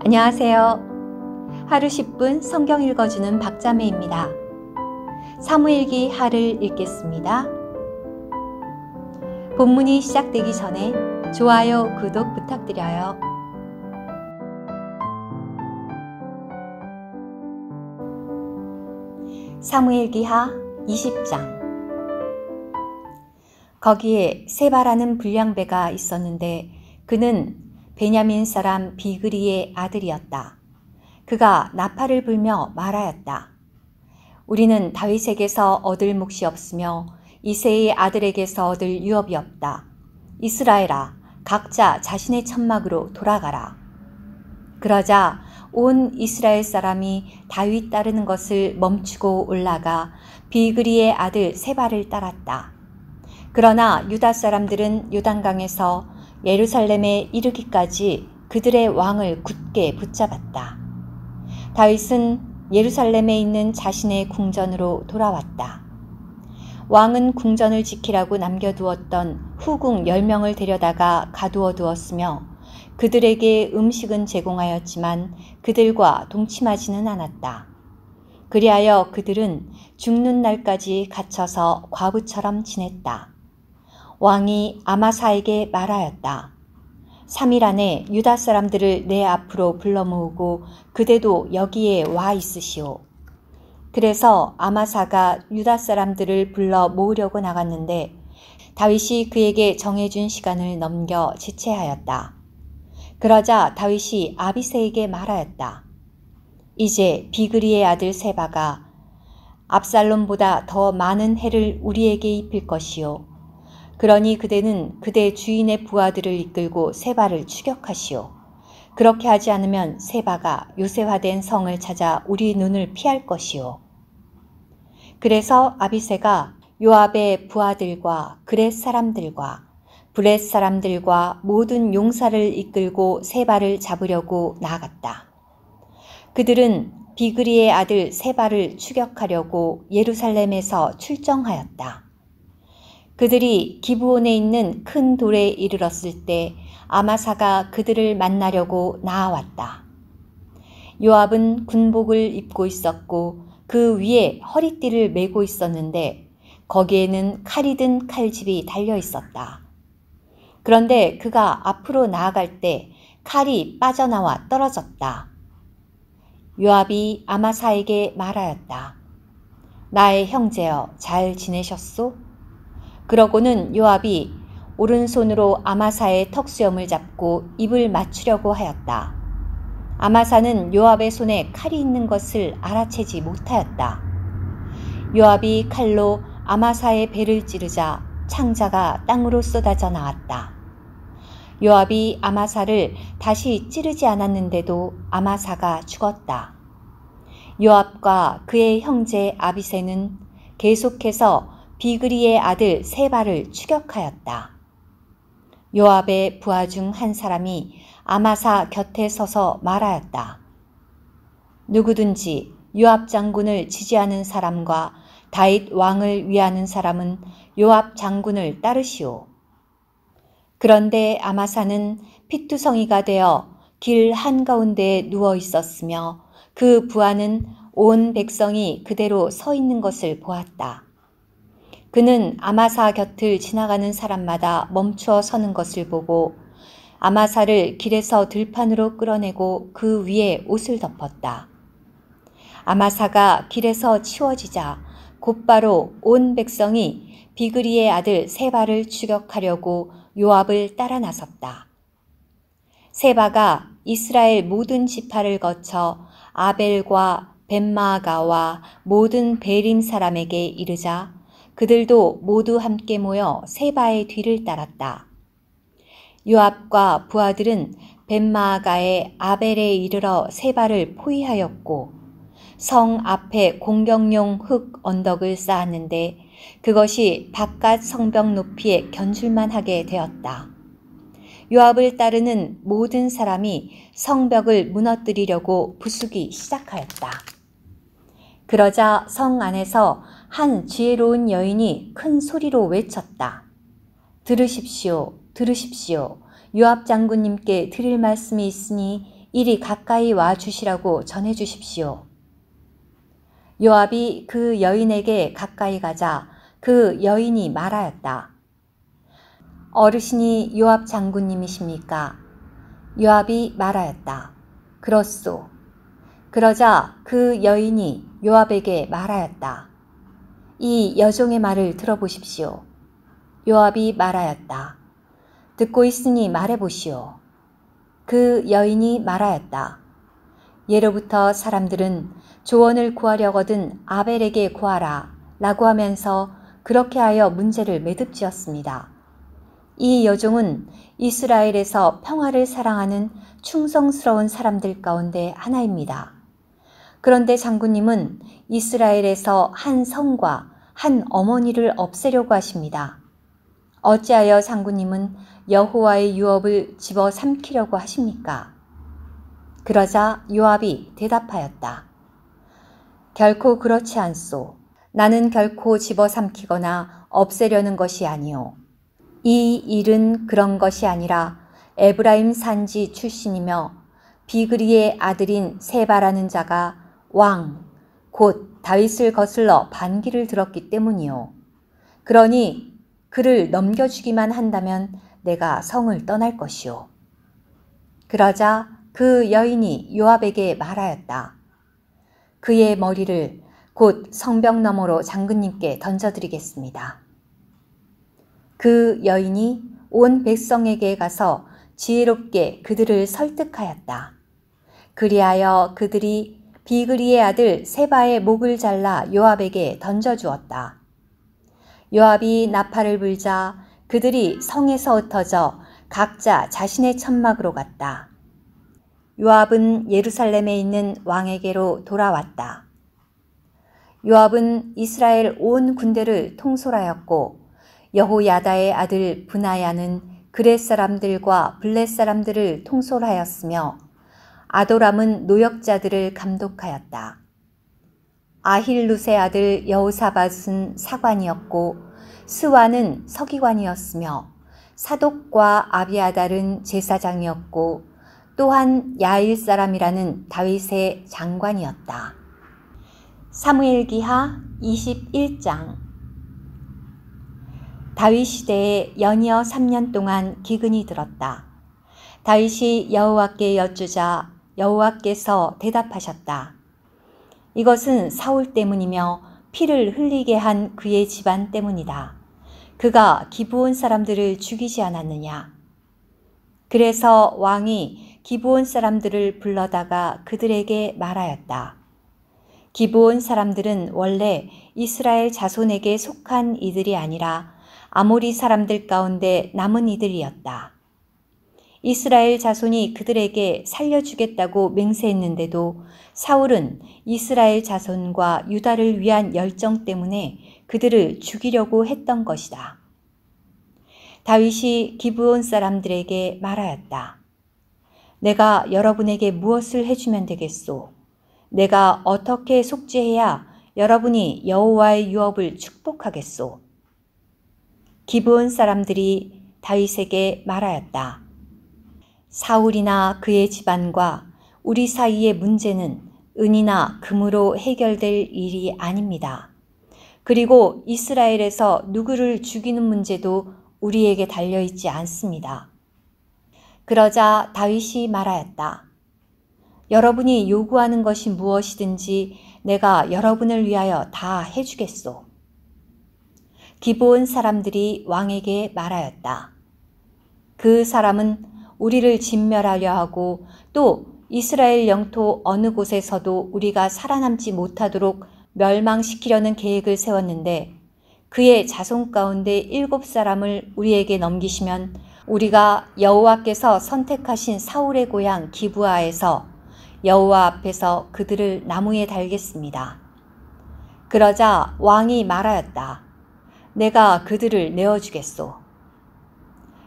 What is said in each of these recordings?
안녕하세요. 하루 10분 성경 읽어주는 박자매입니다. 사무엘기 하를 읽겠습니다. 본문이 시작되기 전에 좋아요, 구독 부탁드려요. 사무엘기하 20장. 거기에 세바라는 불량배가 있었는데 그는 베냐민 사람 비그리의 아들이었다. 그가 나팔을 불며 말하였다. 우리는 다윗에게서 얻을 몫이 없으며 이새의 아들에게서 얻을 유업이 없다. 이스라엘아, 각자 자신의 천막으로 돌아가라. 그러자 온 이스라엘 사람이 다윗 따르는 것을 멈추고 올라가 비그리의 아들 세바를 따랐다. 그러나 유다 사람들은 요단강에서 예루살렘에 이르기까지 그들의 왕을 굳게 붙잡았다. 다윗은 예루살렘에 있는 자신의 궁전으로 돌아왔다. 왕은 궁전을 지키라고 남겨두었던 후궁 10명을 데려다가 가두어 두었으며 그들에게 음식은 제공하였지만 그들과 동침하지는 않았다. 그리하여 그들은 죽는 날까지 갇혀서 과부처럼 지냈다. 왕이 아마사에게 말하였다. 3일 안에 유다 사람들을 내 앞으로 불러 모으고 그대도 여기에 와 있으시오. 그래서 아마사가 유다 사람들을 불러 모으려고 나갔는데 다윗이 그에게 정해준 시간을 넘겨 지체하였다. 그러자 다윗이 아비새에게 말하였다. 이제 비그리의 아들 세바가 압살롬보다 더 많은 해를 우리에게 입힐 것이요. 그러니 그대는 그대 주인의 부하들을 이끌고 세바를 추격하시오. 그렇게 하지 않으면 세바가 요새화된 성을 찾아 우리 눈을 피할 것이오. 그래서 아비새가 요압의 부하들과 그렛 사람들과 브렛 사람들과 모든 용사를 이끌고 세바를 잡으려고 나아갔다. 그들은 비그리의 아들 세바를 추격하려고 예루살렘에서 출정하였다. 그들이 기브온에 있는 큰 돌에 이르렀을 때 아마사가 그들을 만나려고 나아왔다. 요압은 군복을 입고 있었고 그 위에 허리띠를 메고 있었는데 거기에는 칼이 든 칼집이 달려 있었다. 그런데 그가 앞으로 나아갈 때 칼이 빠져나와 떨어졌다. 요압이 아마사에게 말하였다. 나의 형제여, 잘 지내셨소? 그러고는 요압이 오른손으로 아마사의 턱수염을 잡고 입을 맞추려고 하였다. 아마사는 요압의 손에 칼이 있는 것을 알아채지 못하였다. 요압이 칼로 아마사의 배를 찌르자 창자가 땅으로 쏟아져 나왔다. 요압이 아마사를 다시 찌르지 않았는데도 아마사가 죽었다. 요압과 그의 형제 아비새는 계속해서 비그리의 아들 세바를 추격하였다. 요압의 부하 중 한 사람이 아마사 곁에 서서 말하였다. 누구든지 요압 장군을 지지하는 사람과 다윗 왕을 위하는 사람은 요압 장군을 따르시오. 그런데 아마사는 피투성이가 되어 길 한가운데에 누워 있었으며 그 부하는 온 백성이 그대로 서 있는 것을 보았다. 그는 아마사 곁을 지나가는 사람마다 멈추어 서는 것을 보고 아마사를 길에서 들판으로 끌어내고 그 위에 옷을 덮었다. 아마사가 길에서 치워지자 곧바로 온 백성이 비그리의 아들 세바를 추격하려고 요압을 따라 나섰다. 세바가 이스라엘 모든 지파를 거쳐 아벨과 벳마아가와 모든 베림 사람에게 이르자 그들도 모두 함께 모여 세바의 뒤를 따랐다. 요압과 부하들은 벳마아가의 아벨에 이르러 세바를 포위하였고 성 앞에 공격용 흙 언덕을 쌓았는데 그것이 바깥 성벽 높이에 견줄만 하게 되었다. 요압을 따르는 모든 사람이 성벽을 무너뜨리려고 부수기 시작하였다. 그러자 성 안에서 한 지혜로운 여인이 큰 소리로 외쳤다. 들으십시오, 들으십시오. 요압 장군님께 드릴 말씀이 있으니 이리 가까이 와 주시라고 전해 주십시오. 요압이 그 여인에게 가까이 가자 그 여인이 말하였다. 어르신이 요압 장군님이십니까? 요압이 말하였다. 그렇소. 그러자 그 여인이 요압에게 말하였다. 이 여종의 말을 들어보십시오. 요압이 말하였다. 듣고 있으니 말해보시오. 그 여인이 말하였다. 예로부터 사람들은 조언을 구하려거든 아벨에게 구하라 라고 하면서 그렇게 하여 문제를 매듭지었습니다. 이 여종은 이스라엘에서 평화를 사랑하는 충성스러운 사람들 가운데 하나입니다. 그런데 장군님은 이스라엘에서 한 성과 한 어머니를 없애려고 하십니다. 어찌하여 장군님은 여호와의 유업을 집어삼키려고 하십니까? 그러자 요압이 대답하였다. 결코 그렇지 않소. 나는 결코 집어삼키거나 없애려는 것이 아니오. 이 일은 그런 것이 아니라 에브라임 산지 출신이며 비그리의 아들인 세바라는 자가 왕, 곧 다윗을 거슬러 반기를 들었기 때문이오. 그러니 그를 넘겨주기만 한다면 내가 성을 떠날 것이오. 그러자 그 여인이 요압에게 말하였다. 그의 머리를 곧 성벽 너머로 장군님께 던져드리겠습니다. 그 여인이 온 백성에게 가서 지혜롭게 그들을 설득하였다. 그리하여 그들이 비그리의 아들 세바의 목을 잘라 요압에게 던져주었다. 요압이 나팔을 불자 그들이 성에서 흩어져 각자 자신의 천막으로 갔다. 요압은 예루살렘에 있는 왕에게로 돌아왔다. 요압은 이스라엘 온 군대를 통솔하였고 여호야다의 아들 브나야는 그렛 사람들과 블렛 사람들을 통솔하였으며 아도람은 노역자들을 감독하였다. 아힐룻의 아들 여호사밧은 사관이었고 스와는 서기관이었으며 사독과 아비아달은 제사장이었고 또한 야일 사람이라는 다윗의 장관이었다. 사무엘기하 21장. 다윗 시대에 연이어 3년 동안 기근이 들었다. 다윗이 여호와께 여쭈자 여호와께서 대답하셨다. 이것은 사울 때문이며 피를 흘리게 한 그의 집안 때문이다. 그가 기브온 사람들을 죽이지 않았느냐. 그래서 왕이 기브온 사람들을 불러다가 그들에게 말하였다. 기브온 사람들은 원래 이스라엘 자손에게 속한 이들이 아니라 아모리 사람들 가운데 남은 이들이었다. 이스라엘 자손이 그들에게 살려주겠다고 맹세했는데도 사울은 이스라엘 자손과 유다를 위한 열정 때문에 그들을 죽이려고 했던 것이다. 다윗이 기브온 사람들에게 말하였다. 내가 여러분에게 무엇을 해주면 되겠소? 내가 어떻게 속죄해야 여러분이 여호와의 유업을 축복하겠소? 기브온 사람들이 다윗에게 말하였다. 사울이나 그의 집안과 우리 사이의 문제는 은이나 금으로 해결될 일이 아닙니다. 그리고 이스라엘에서 누구를 죽이는 문제도 우리에게 달려있지 않습니다. 그러자 다윗이 말하였다. 여러분이 요구하는 것이 무엇이든지 내가 여러분을 위하여 다 해주겠소. 기브온 사람들이 왕에게 말하였다. 그 사람은 우리를 진멸하려 하고 또 이스라엘 영토 어느 곳에서도 우리가 살아남지 못하도록 멸망시키려는 계획을 세웠는데 그의 자손 가운데 7사람을 우리에게 넘기시면 우리가 여호와께서 선택하신 사울의 고향 기브아에서 여호와 앞에서 그들을 나무에 달겠습니다. 그러자 왕이 말하였다. 내가 그들을 내어주겠소.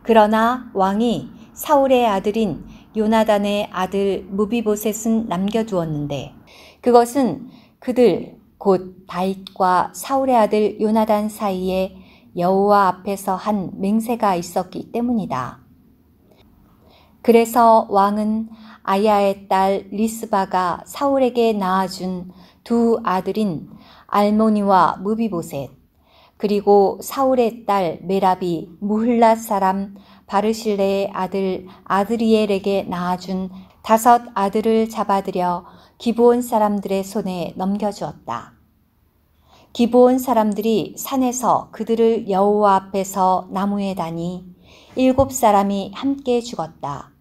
그러나 왕이 사울의 아들인 요나단의 아들 무비보셋은 남겨두었는데 그것은 그들 곧 다윗과 사울의 아들 요나단 사이에 여호와 앞에서 한 맹세가 있었기 때문이다. 그래서 왕은 아야의 딸 리스바가 사울에게 낳아준 두 아들인 알모니와 무비보셋, 그리고 사울의 딸 메랍이 무흘랏 사람 바르실레의 아들 아드리엘에게 낳아준 5 아들을 잡아들여 기브온 사람들의 손에 넘겨주었다. 기브온 사람들이 산에서 그들을 여호와 앞에서 나무에 다니 7 사람이 함께 죽었다.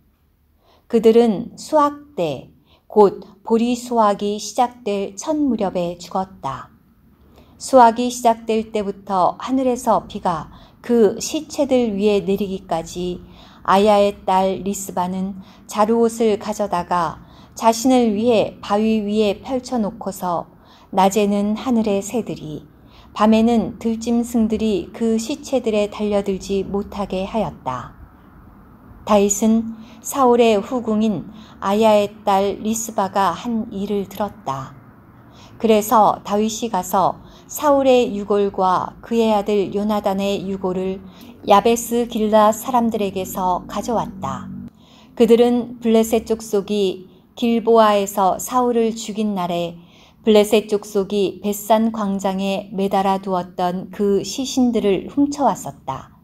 그들은 수확 때 곧 보리 수확이 시작될 첫 무렵에 죽었다. 수확이 시작될 때부터 하늘에서 비가 그 시체들 위에 내리기까지 아야의 딸 리스바는 자루옷을 가져다가 자신을 위해 바위 위에 펼쳐놓고서 낮에는 하늘의 새들이 밤에는 들짐승들이 그 시체들에 달려들지 못하게 하였다. 다윗은 사울의 후궁인 아야의 딸 리스바가 한 일을 들었다. 그래서 다윗이 가서 사울의 유골과 그의 아들 요나단의 유골을 야베스 길라 사람들에게서 가져왔다. 그들은 블레셋 족속이 길보아에서 사울을 죽인 날에 블레셋 족속이 벳산 광장에 매달아 두었던 그 시신들을 훔쳐왔었다.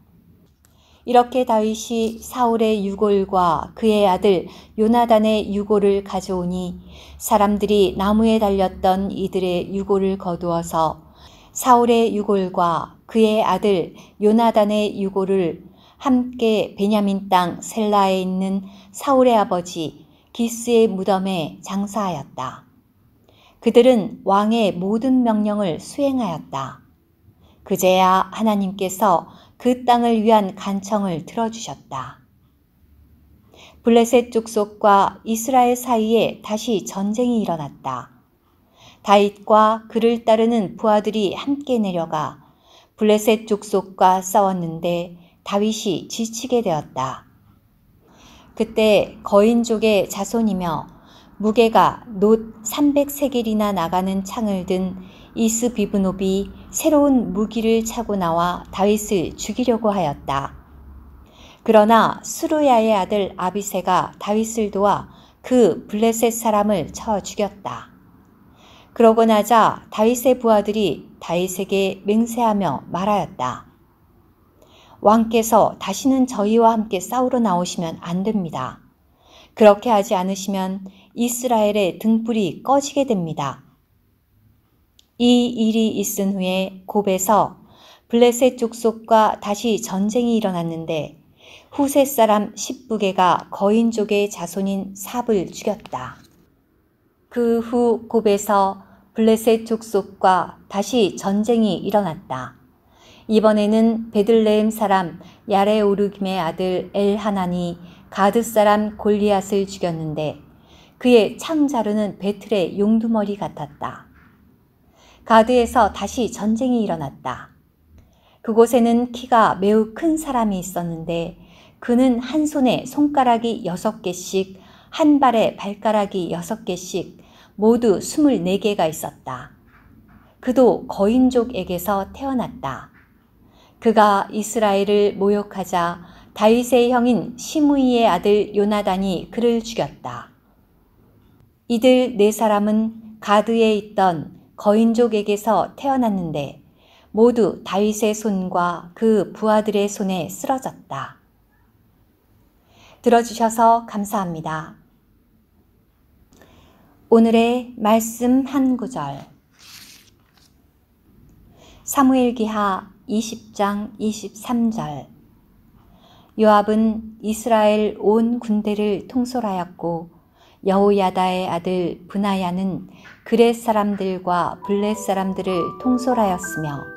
이렇게 다윗이 사울의 유골과 그의 아들 요나단의 유골을 가져오니 사람들이 나무에 달렸던 이들의 유골을 거두어서 사울의 유골과 그의 아들 요나단의 유골을 함께 베냐민 땅 셀라에 있는 사울의 아버지 기스의 무덤에 장사하였다. 그들은 왕의 모든 명령을 수행하였다. 그제야 하나님께서 그 땅을 위한 간청을 들어주셨다. 블레셋 족속과 이스라엘 사이에 다시 전쟁이 일어났다. 다윗과 그를 따르는 부하들이 함께 내려가 블레셋 족속과 싸웠는데 다윗이 지치게 되었다. 그때 거인족의 자손이며 무게가 놋 300세겔이나 나가는 창을 든 이스비브노비 새로운 무기를 차고 나와 다윗을 죽이려고 하였다. 그러나 스루야의 아들 아비새가 다윗을 도와 그 블레셋 사람을 쳐 죽였다. 그러고 나자 다윗의 부하들이 다윗에게 맹세하며 말하였다. 왕께서 다시는 저희와 함께 싸우러 나오시면 안 됩니다. 그렇게 하지 않으시면 이스라엘의 등불이 꺼지게 됩니다. 이 일이 있은 후에 곱에서 블레셋 족속과 다시 전쟁이 일어났는데 후셋 사람 십부게가 거인족의 자손인 삽을 죽였다. 그 후 곱에서 블레셋 족속과 다시 전쟁이 일어났다. 이번에는 베들레헴 사람 야레오르김의 아들 엘하난이 가드 사람 골리앗을 죽였는데 그의 창자루는 베틀의 용두머리 같았다. 가드에서 다시 전쟁이 일어났다. 그곳에는 키가 매우 큰 사람이 있었는데 그는 한 손에 손가락이 6개씩, 한 발에 발가락이 6개씩 모두 24개가 있었다. 그도 거인족에게서 태어났다. 그가 이스라엘을 모욕하자 다윗의 형인 시므이의 아들 요나단이 그를 죽였다. 이들 4사람은 가드에 있던 거인족에게서 태어났는데 모두 다윗의 손과 그 부하들의 손에 쓰러졌다. 들어주셔서 감사합니다. 오늘의 말씀 한 구절. 사무엘기하 20장 23절. 요압은 이스라엘 온 군대를 통솔하였고 여호야다의 아들 브나야는 그렛 사람들과 블렛 사람들을 통솔하였으며